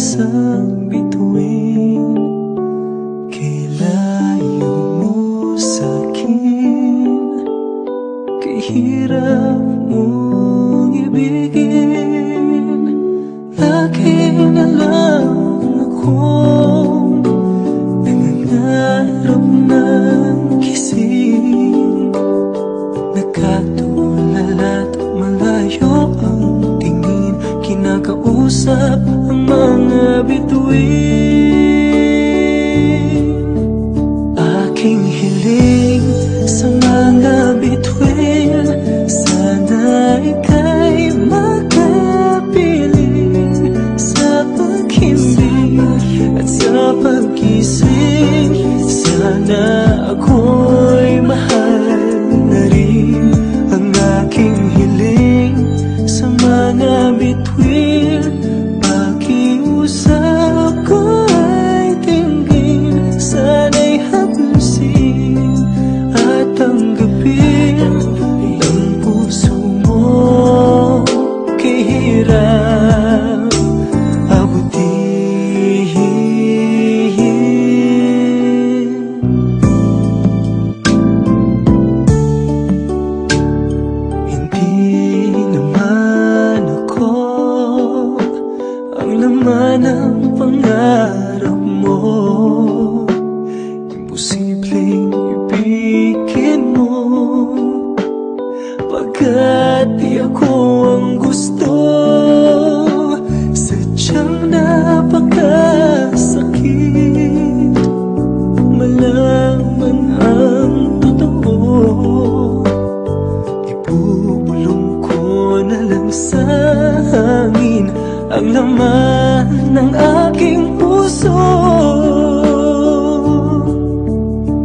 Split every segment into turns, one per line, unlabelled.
isang bituin, kay layo mo sa'kin, kay hirap mong ibigin. Laging alam akong nangangarap ng gising, nagkatulala't malayo ang tingin, kinakausap ang mga bituin. Aking hiling sa mga bituin, sana ika'y makapiling sa paghimbing at sa pagkising. Sana ako'y mahal na rin. Ang aking hiling sa mga bituin, pakiusap ko ay tingin, sana'y haplusin at tanggapin ang puso mo kay hirap abutin. Hindi naman ako ang laman ng pangarap mo, imposibleng ibigin mo, pagkat di ako ang gusto. Sadyang napakasakit malaman ang totoo. Ibubulong ko na lang sa hangin ang laman ng aking puso.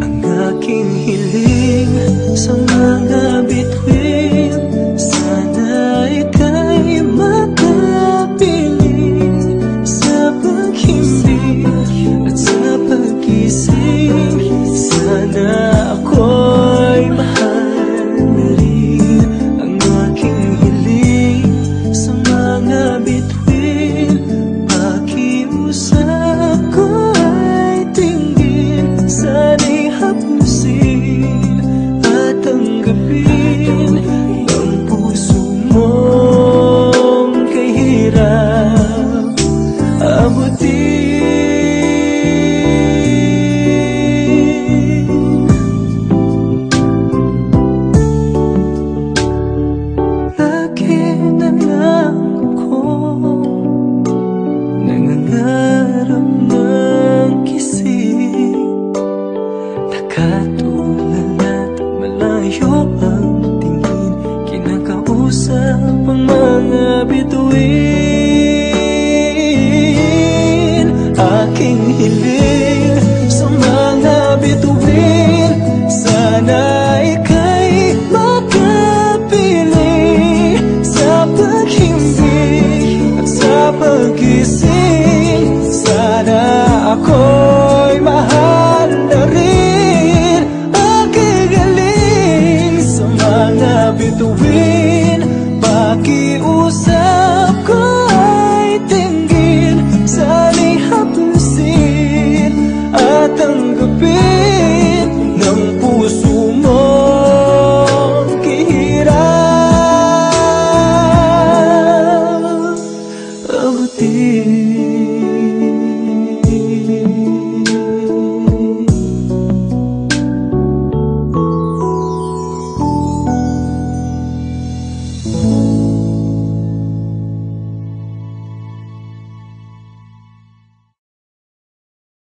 Ang aking hiling sa mga bituin, sana ika'y makapiling sa paghimbing at sa pagkising. Sana ako'y mahal na rin. Ang aking hiling sa mga bituin, pakiusap ko ay tingin, sana'y haplusin at tanggapin ang puso mong kay hirap abutin. Lagi na lang ako nangangarap ng gising, nakatulala't malayo ang tingin, kinakausap ang mga bituin. Aking hiling